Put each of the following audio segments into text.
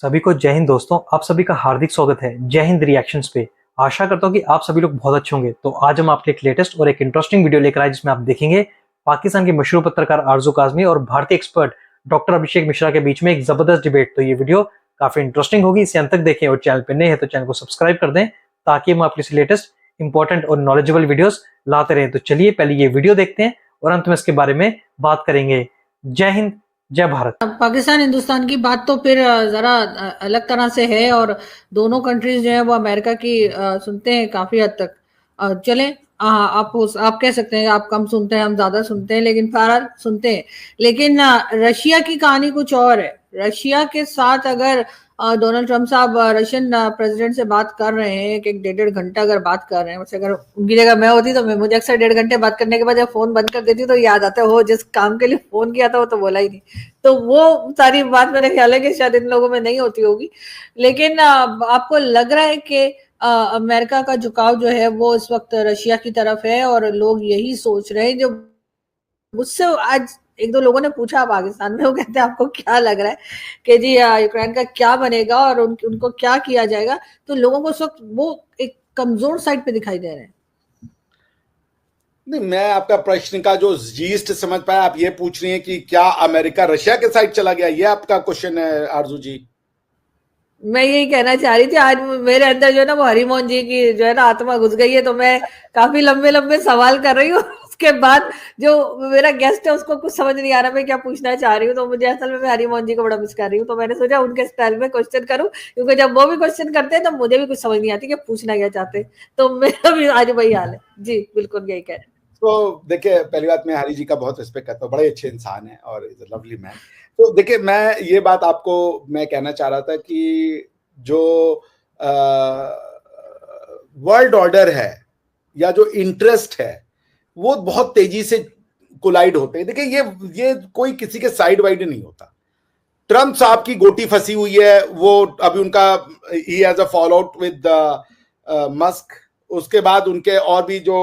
सभी को जय हिंद दोस्तों। आप सभी का हार्दिक स्वागत है जय हिंद रिएक्शंस पे। आशा करता हूँ कि आप सभी लोग बहुत अच्छे होंगे। तो आज हम आपके एक लेटेस्ट और एक इंटरेस्टिंग वीडियो लेकर आए जिसमें आप देखेंगे पाकिस्तान के मशहूर पत्रकार आरजू काजमी और भारतीय एक्सपर्ट डॉक्टर अभिषेक मिश्रा के बीच में एक जबरदस्त डिबेट। तो ये वीडियो काफी इंटरेस्टिंग होगी, इसे अंत तक देखें और चैनल पर नए हैं तो चैनल को सब्सक्राइब कर दें ताकि हम आपके लेटेस्ट इंपॉर्टेंट और नॉलेजेबल वीडियोस लाते रहें। तो चलिए पहले ये वीडियो देखते हैं और अंत में इसके बारे में बात करेंगे। जय हिंद, जय भारत। पाकिस्तान हिंदुस्तान की बात तो फिर जरा अलग तरह से है और दोनों कंट्रीज जो है वो अमेरिका की सुनते हैं काफी हद तक। चले आप कह सकते हैं आप कम सुनते हैं, हम ज्यादा सुनते हैं, लेकिन फारा सुनते हैं। लेकिन रशिया की कहानी कुछ और है। रशिया के साथ अगर डोनाल्ड ट्रंप साहब रशियन प्रेसिडेंट से बात कर रहे हैं, एक डेढ़ घंटा अगर बात कर रहे हैं, वैसे अगर उनकी जगह मैं होती तो मुझे अक्सर 1.5 घंटे बात करने के बाद जब फोन बंद कर देती तो याद आता है हो जिस काम के लिए फोन किया था वो तो बोला ही नहीं। तो वो सारी बात मेरे ख्याल है कि शायद इन लोगों में नहीं होती होगी। लेकिन आपको लग रहा है कि अमेरिका का झुकाव जो है वो इस वक्त रशिया की तरफ है और लोग यही सोच रहे हैं। जो मुझसे आज एक दो लोगों ने पूछा पाकिस्तान में, वो कहते हैं आपको क्या लग रहा है कि जी यूक्रेन का क्या बनेगा और उनको क्या किया जाएगा। तो लोगों को उस वक्त वो एक कमजोर साइड पे दिखाई दे रहे हैं। नहीं, मैं आपका प्रश्न का जो जीस्ट समझ पाया, आप ये पूछ रही हैं कि क्या अमेरिका रशिया के साइड चला गया, ये आपका क्वेश्चन है आरजू जी? मैं यही कहना चाह रही थी, आज मेरे अंदर जो है ना वो हरिमोहन जी की जो है ना आत्मा घुस गई है, तो मैं काफी लंबे लंबे सवाल कर रही हूँ। उसके बाद जो मेरा गेस्ट है उसको कुछ समझ नहीं आ रहा मैं क्या पूछना चाह रही हूँ, तो मुझे असल में मैं हरिमोहन जी को बड़ा मिस कर रही हूँ। तो मैंने सोचा उनके स्टाइल में क्वेश्चन करूँ, क्योंकि जब वो भी क्वेश्चन करते हैं तो मुझे भी कुछ समझ नहीं आती कि पूछना क्या चाहते हैं। तो मेरा भी आज वही हाल है जी, बिल्कुल यही कह रहे हैं। तो देखिए, पहली बात, मैं हरी जी का बहुत रिस्पेक्ट करता हूँ, बड़े अच्छे इंसान हैं और इज अ लवली मैन। तो देखिए, मैं ये बात आपको मैं कहना चाह रहा था कि जो वर्ल्ड ऑर्डर है या जो इंटरेस्ट है वो बहुत तेजी से कोलाइड होते हैं। देखिए, ये कोई किसी के साइड वाइड नहीं होता। ट्रम्प साहब की गोटी फंसी हुई है, वो अभी उनका he has a fall out with Musk. उसके बाद उनके और भी जो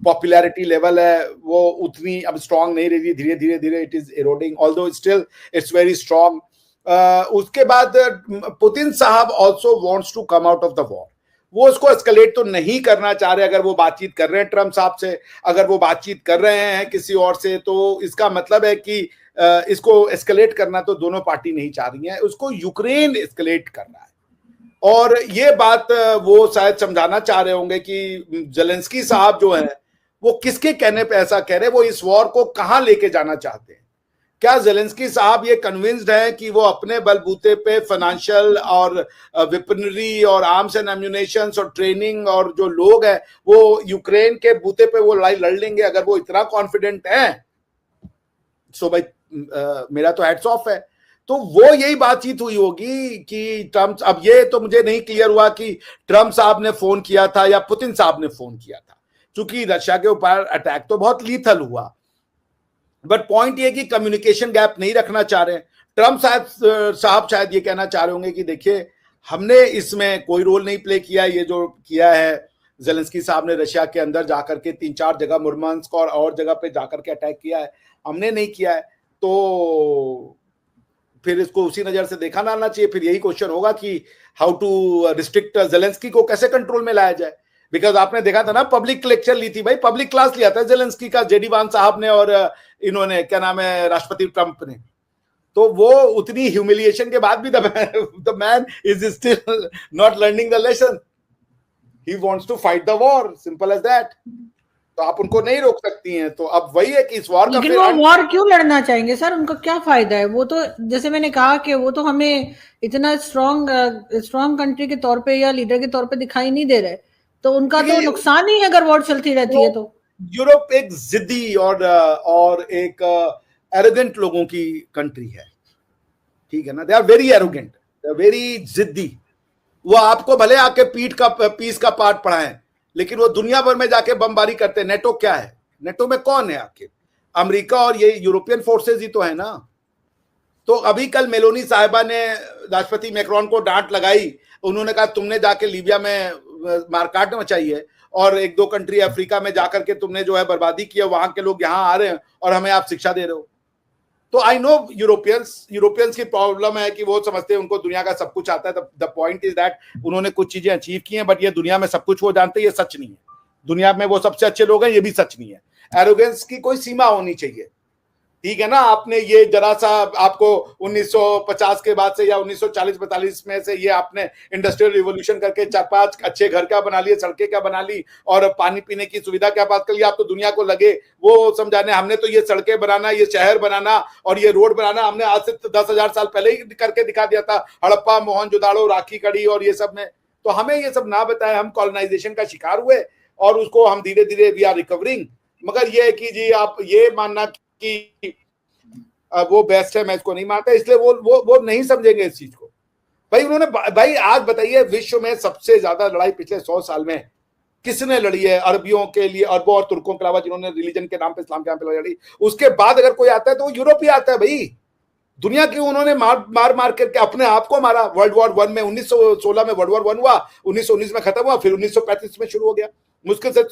पॉपुलैरिटी लेवल है वो उतनी अब स्ट्रांग नहीं रही, धीरे धीरे धीरे it is eroding, although still it's very strong. उसके बाद पुतिन साहब also wants to come out of the war. वो उसको एस्केलेट तो नहीं करना चाह रहे। अगर वो बातचीत कर रहे हैं ट्रम्प साहब से, अगर वो बातचीत कर रहे हैं किसी और से, तो इसका मतलब है कि इसको एस्केलेट करना तो दोनों पार्टी नहीं चाह रही है, उसको यूक्रेन एस्केलेट करना है। और ये बात वो शायद समझाना चाह रहे होंगे कि जेलेंस्की साहब जो है वो किसके कहने पे ऐसा कह रहे हैं, वो इस वॉर को कहां लेके जाना चाहते हैं। क्या जेलेंस्की साहब ये कन्विंस्ड है कि वो अपने बलबूते पे फाइनेंशियल और वेपनरी और आर्म्स एंड एम्यूनेशन और ट्रेनिंग और जो लोग हैं वो यूक्रेन के बूते पे वो लड़ाई लड़ लेंगे? अगर वो इतना कॉन्फिडेंट है सो भाई मेरा तो हैट्स ऑफ है। तो वो यही बातचीत हुई होगी कि ट्रम्प, अब ये तो मुझे नहीं क्लियर हुआ कि ट्रम्प साहब ने फोन किया था या पुतिन साहब ने फोन किया था, क्योंकि रशिया के ऊपर अटैक तो बहुत लीथल हुआ। बट पॉइंट ये कि कम्युनिकेशन गैप नहीं रखना चाह रहे हैं। ट्रम्प साहब शायद ये कहना चाह रहे होंगे कि देखिए, हमने इसमें कोई रोल नहीं प्ले किया, ये जो किया है जेलेंस्की साहब ने रशिया के अंदर जाकर के 3-4 जगह मुर्मांस्क और जगह पे जाकर के अटैक किया है, हमने नहीं किया है। तो फिर इसको उसी नजर से देखा ना आना चाहिए। फिर यही क्वेश्चन होगा कि हाउ टू रिस्ट्रिक्ट जेलेंस्की को, कैसे कंट्रोल में लाया जाए। बिकॉज आपने देखा था ना, पब्लिक लेक्चर ली थी भाई, पब्लिक क्लास लिया था जेलेंस्की का जेडी वान साहब ने और इन्होंने क्या नाम है राष्ट्रपति ट्रंप ने। तो वो उतनी ह्यूमिलिएशन के बाद भी the man is still not learning the lesson. He wants to fight the war, simple as that. तो आप उनको नहीं रोक सकती हैं। तो अब वही है कि इस वॉर का, लेकिन वो वॉर क्यों लड़ना चाहेंगे सर? उनका क्या फायदा है? वो तो जैसे मैंने कहा कि वो तो हमें इतना स्ट्रॉन्ग कंट्री के तौर पे या लीडर के तौर पे दिखाई नहीं दे रहे। तो उनका तो नुकसान ही है अगर वॉर चलती रहती है। तो यूरोप एक जिद्दी और एक एरोगेंट लोगों की कंट्री है, ठीक है ना। They are very arrogant, they are very जिद्दी। वो आपको भले आके पीस का पाठ पढ़ाएं, लेकिन वो दुनिया भर में जाके बमबारी करते हैं। नेटो क्या है? नेटो में कौन है आखिर? अमेरिका और ये यूरोपियन फोर्सेज ही तो है ना। तो अभी कल मेलोनी साहिबा ने राष्ट्रपति मैक्रोन को डांट लगाई। उन्होंने कहा तुमने जाके लीबिया में मारकाट मचाई है और 1-2 कंट्री अफ्रीका में जाकर के तुमने जो है बर्बादी की है, वहां के लोग यहाँ आ रहे हैं और हमें आप शिक्षा दे रहे हो। तो आई नो यूरोपियंस की प्रॉब्लम है कि वो समझते हैं उनको दुनिया का सब कुछ आता है. द पॉइंट इज दैट उन्होंने कुछ चीजें अचीव की हैं, बट ये दुनिया में सब कुछ वो जानते हैं, ये सच नहीं है. दुनिया में वो सबसे अच्छे लोग हैं, ये भी सच नहीं है. एरोगेंस की कोई सीमा होनी चाहिए. ठीक है ना. आपने ये जरा सा, आपको 1950 के बाद से या 1940-45 में से ये आपने इंडस्ट्रियल रिवोल्यूशन करके 4-5 अच्छे घर क्या बना लिए, सड़कें क्या बना ली, और पानी पीने की सुविधा क्या बात कर ली. आप तो दुनिया को लगे वो समझाने, हमने तो ये सड़कें बनाना, ये शहर बनाना और ये रोड बनाना हमने आज से 10,000 साल पहले ही करके दिखा दिया था. हड़प्पा, मोहनजोदाड़ो, राखी कड़ी और ये सब में. तो हमें ये सब ना बताए. हम कॉलोनाइजेशन का शिकार हुए और उसको हम धीरे धीरे वी आर रिकवरिंग. मगर ये है कि जी आप ये मानना कि वो बेस्ट है, मैं इसको नहीं मानता, इसलिए वो नहीं समझेंगे इस चीज को. भाई उन्होंने, भाई आज बताइए, विश्व में सबसे ज्यादा लड़ाई पिछले 100 साल में किसने लड़ी है? अरबियों के लिए, अरबों और तुर्कों के अलावा, जिन्होंने रिलीजन के नाम पे, इस्लाम के नाम पे लड़ी. उसके बाद अगर कोई आता है तो वो यूरोप ही आता है. भाई दुनिया की उन्होंने मार करके अपने आप को मारा. वर्ल्ड वॉर 1 में 1916 में वर्ल्ड वॉर 1 हुआ, 1919 में खत्म हुआ, फिर 1935 में शुरू हो गया. मुश्किल से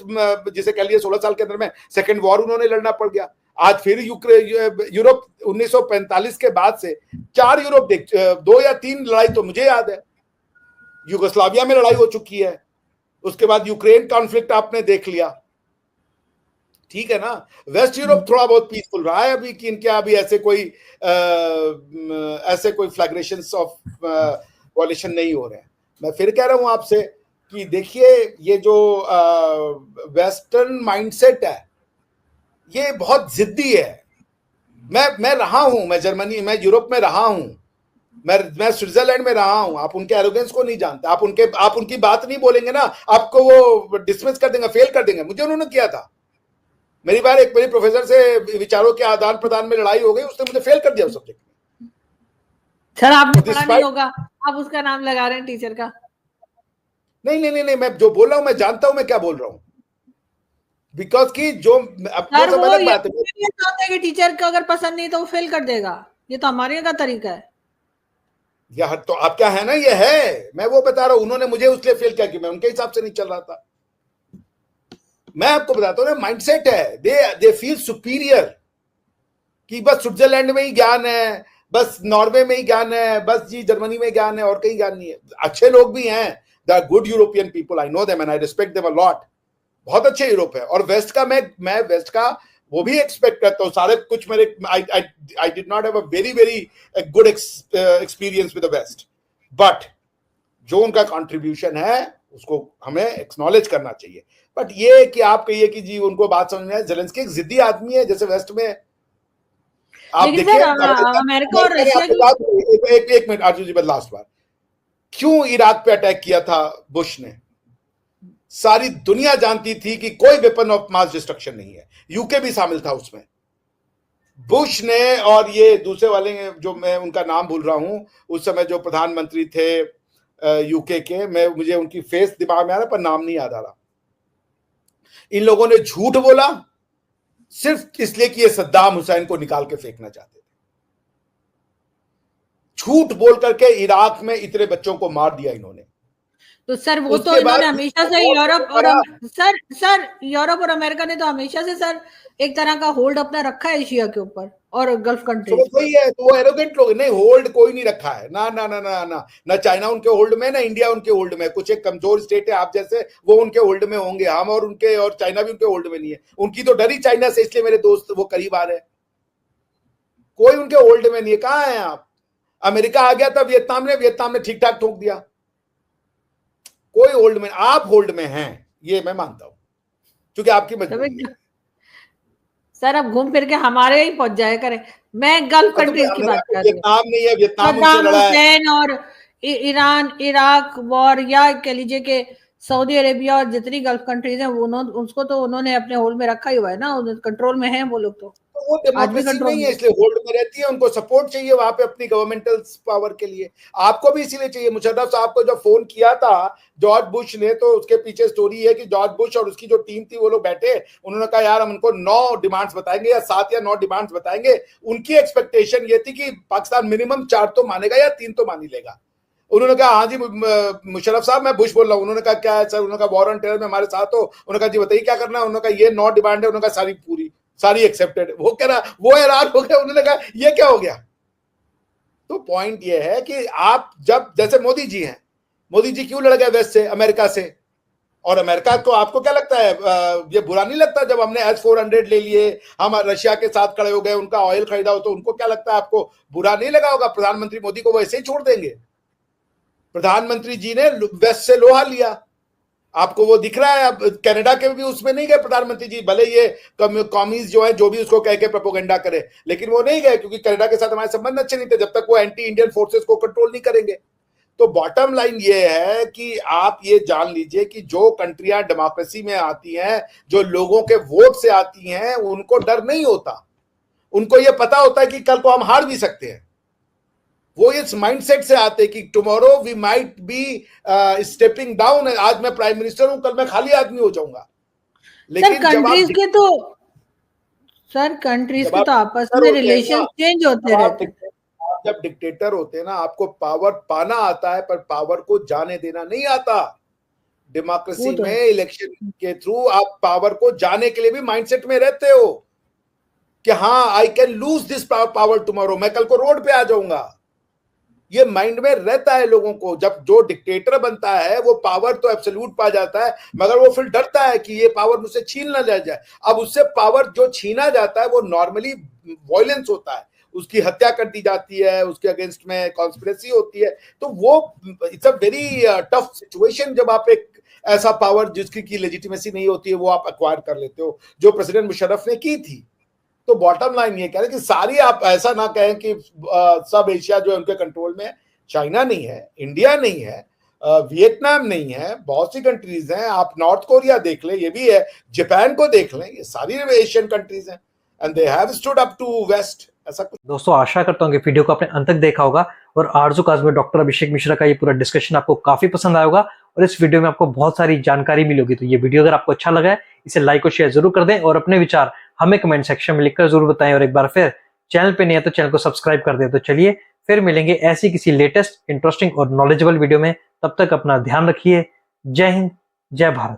जिसे कह लिए 16 साल के अंदर में सेकेंड वॉर उन्होंने लड़ना पड़ गया. आज फिर यूरोप 1945 के बाद से 4 यूरोप 2 या 3 लड़ाई तो मुझे याद है. युगोस्लाविया में लड़ाई हो चुकी है, उसके बाद यूक्रेन कॉन्फ्लिक्ट आपने देख लिया. ठीक है ना. वेस्ट यूरोप थोड़ा बहुत पीसफुल रहा है अभी, कि इनके अभी ऐसे कोई फ्लैग्रेशंस ऑफ वॉयलेशन नहीं हो रहे हैं. मैं फिर कह रहा हूं आपसे कि देखिए, ये जो वेस्टर्न माइंडसेट है ये बहुत जिद्दी है. मैं रहा हूं, मैं जर्मनी, मैं यूरोप में रहा हूं, मैं स्विट्जरलैंड में रहा हूं. आप उनके एरोगेंस को नहीं जानते. आप उनकी बात नहीं बोलेंगे ना, आपको वो डिसमिस कर देंगे, फेल कर देंगे. मुझे उन्होंने किया था. मेरी बार एक मेरे प्रोफेसर से विचारों के आदान प्रदान में लड़ाई हो गई, उसने मुझे फेल कर दिया उस सब्जेक्ट में. सर आपने पढ़ा नहीं होगा, आप उसका नाम लगा रहे हैं टीचर का. नहीं, मैं जो बोल रहा हूं मैं जानता हूं मैं क्या बोल रहा हूं. बिकॉज की जो सर वो ये चाहते हैं कि टीचर को अगर पसंद नहीं तो वो फेल कर देगा. ये तो हमारे का तरीका है. यार तो आप क्या है ना, ये है, मैं वो बता रहा हूं. उन्होंने मुझे उसलिए फेल किया कि मैं उनके हिसाब से नहीं चल रहा था. मैं आपको बताता हूं ना, माइंडसेट है. दे फील सुपीरियर कि बस स्विट्जरलैंड में ही ज्ञान है, बस नॉर्वे में ही ज्ञान है, बस जी जर्मनी में ज्ञान है और कहीं ज्ञान नहीं है. अच्छे लोग भी हैं, they are good European people, I know them and I respect them a lot. बहुत अच्छे यूरोप है. और वेस्ट का मैं वेस्ट का वो भी एक्सपेक्ट करता हूं. सारे कुछ मेरे I did not have a very very good experience with the West, but जो उनका कंट्रीब्यूशन है उसको हमें एक्नॉलेज करना चाहिए. बट ये कि आप कहिए कि जी उनको बात समझ में है, ज़ेलेंस्की एक जिद्दी आदमी है जैसे वेस्ट में. आप देखिए अमेरिका और रशिया की एक मिनट अर्जुन जी, बस लास्ट बार, क्यों इराक पे अटैक किया था बुश ने? सारी दुनिया जानती थी कि कोई वेपन ऑफ मास डिस्ट्रक्शन नहीं है. यूके भी शामिल था उसमें. बुश ने और ये दूसरे वाले जो मैं उनका नाम भूल रहा हूं, उस समय जो प्रधानमंत्री थे यूके के, मुझे उनकी फेस दिमाग में आ रहा पर नाम नहीं याद आ रहा. इन लोगों ने झूठ बोला सिर्फ इसलिए कि ये सद्दाम हुसैन को निकाल के फेंकना चाहते थे. झूठ बोल करके इराक में इतने बच्चों को मार दिया इन्होंने. तो सर वो तो इन्होंने हमेशा से यूरोप और सर यूरोप और अमेरिका ने तो हमेशा से सर एक तरह का होल्ड अपना रखा है एशिया के ऊपर और गल्फ कंट्री. तो वही है, तो वो एरोगेंट लोग. नहीं, होल्ड कोई नहीं रखा है. ना ना ना ना ना ना चाइना उनके होल्ड में, ना इंडिया उनके होल्ड में. कुछ एक कमजोर स्टेट है आप जैसे, वो उनके होल्ड में होंगे. हम और उनके और चाइना भी उनके होल्ड में नहीं है. उनकी तो डरी चाइना से, इसलिए मेरे दोस्त वो करीब आ रहे हैं. कोई उनके होल्ड में नहीं है. कहां है आप? अमेरिका आ गया था वियतनाम ने ठीक ठाक ठोक दिया. कोई होल्ड में, आप होल्ड में हैं ये मैं मानता हूं, क्योंकि आपकी मजबूरी है. सर अब घूम फिर के हमारे ही पहुंच जाए करें. मैं गल्फ कंट्रीज की बात कर रही हूँ. वियतनाम नहीं है, वियतनाम सद्दाम हुसैन और ईरान, इराक वॉर, या कह लीजिए कि सऊदी अरेबिया और जितनी गल्फ कंट्रीज हैं उसको तो उन्होंने अपने होल्ड में रखा ही हुआ है ना, कंट्रोल में है वो लोग. तो वो डेमोक्रेसी नहीं है इसलिए होल्ड में रहती है. उनको सपोर्ट चाहिए वहां पे अपनी गवर्नमेंटल पावर के लिए. आपको भी इसीलिए चाहिए. मुशर्रफ साहब को जब फोन किया था जॉर्ज बुश ने, तो उसके पीछे स्टोरी है कि जॉर्ज बुश और उसकी जो टीम थी वो लोग बैठे, उन्होंने कहा यार हम उनको 9 डिमांड्स बताएंगे या 7 या 9 डिमांड्स बताएंगे. उनकी एक्सपेक्टेशन ये थी कि पाकिस्तान मिनिमम 4 तो मानेगा या 3 तो मान ही लेगा. उन्होंने कहा हाँ जी मुशर्रफ साहब मैं बुश बोल रहा हूँ. उन्होंने कहा क्या है सर? उन्होंने कहा वॉर ऑन टेरर में हमारे साथ हो. उन्होंने कहा जी बताइए क्या करना है? उन्होंने कहा ये 9 डिमांड है. उन्होंने कहा सारी पूरी. सारी एक्सेप्टेड। वो कह रहा, वो हैरान हो गया, उन्होंने कहा ये क्या हो गया। तो पॉइंट ये है कि आप जब, जैसे मोदी जी हैं, मोदी जी क्यों लड़ गए वेस्ट से, अमेरिका से, और अमेरिका को आपको क्या लगता है, ये बुरा नहीं लगता जब हमने S-400 ले लिए, हम रशिया के साथ खड़े हो गए, उनका ऑयल खरीदा हो, तो उनको क्या लगता है, आपको बुरा नहीं लगा होगा? प्रधानमंत्री मोदी को वो ऐसे ही छोड़ देंगे? प्रधानमंत्री जी ने वेस्ट से लोहा लिया, आपको वो दिख रहा है। अब कनाडा के भी उसमें नहीं गए प्रधानमंत्री जी, भले ये कॉमीज जो है जो भी उसको कह के प्रोपोगेंडा करे, लेकिन वो नहीं गए, क्योंकि कनाडा के साथ हमारे संबंध अच्छे नहीं थे जब तक वो एंटी इंडियन फोर्सेस को कंट्रोल नहीं करेंगे। तो बॉटम लाइन ये है कि आप ये जान लीजिए कि जो कंट्रियां डेमोक्रेसी में आती हैं, जो लोगों के वोट से आती हैं, उनको डर नहीं होता। उनको ये पता होता है कि कल को हम हार भी सकते हैं। वो इस माइंडसेट से आते कि tomorrow we might be stepping down. आज मैं प्राइम मिनिस्टर हूं, कल मैं खाली आदमी हो जाऊंगा। लेकिन कंट्रीज के तो सर, कंट्रीज के तो आपस में रिलेशन चेंज होते रहते हैं। आप जब डिक्टेटर होते हैं ना, आपको पावर पाना आता है, पर पावर को जाने देना नहीं आता। डेमोक्रेसी में इलेक्शन के थ्रू आप पावर को जाने के लिए भी माइंडसेट में रहते हो कि हाँ, I can lose this power tomorrow, मैं कल को रोड पे आ जाऊंगा। ये माइंड में रहता है लोगों को। जब जो डिक्टेटर बनता है वो पावर तो एब्सोल्यूट पा जाता है, मगर वो फिर डरता है कि ये पावर मुझसे छीन ना ले जाए। अब उससे पावर जो छीना जाता है वो नॉर्मली वायलेंस होता है, उसकी हत्या कर दी जाती है, उसके अगेंस्ट में कॉन्स्पिरेसी होती है। तो वो it's a very tough situation जब आप एक ऐसा पावर जिसकी की लेजिटिमेसी नहीं होती है वो आप एक्वायर कर लेते हो, जो प्रेसिडेंट मुशर्रफ ने की थी। तो बॉटम लाइन ये कह रहे कि सारी, आप ऐसा ना कहें कि सब एशिया जो है उनके कंट्रोल में है। चाइना नहीं है, इंडिया नहीं है, वियतनाम नहीं है, बहुत सी कंट्रीज हैं। आप नॉर्थ कोरिया देख लें, ये भी है, जापान को देख लें, ये सारी एशियन कंट्रीज हैं and they have stood up to West. ऐसा कुछ। दोस्तों, आशा करता हूँ कि वीडियो को आपने अंत तक देखा होगा और आरजू काज में डॉक्टर अभिषेक मिश्रा का ये पूरा डिस्कशन आपको काफी पसंद आया होगा और इस वीडियो में आपको बहुत सारी जानकारी मिली होगी। तो ये वीडियो अगर आपको अच्छा लगा है, इसे लाइक और शेयर जरूर कर दें और अपने विचार हमें कमेंट सेक्शन में लिखकर जरूर बताएं। और एक बार फिर चैनल पे नहीं है तो चैनल को सब्सक्राइब कर दें। तो चलिए फिर मिलेंगे ऐसी किसी लेटेस्ट, इंटरेस्टिंग और नॉलेजेबल वीडियो में। तब तक अपना ध्यान रखिए। जय हिंद, जय भारत।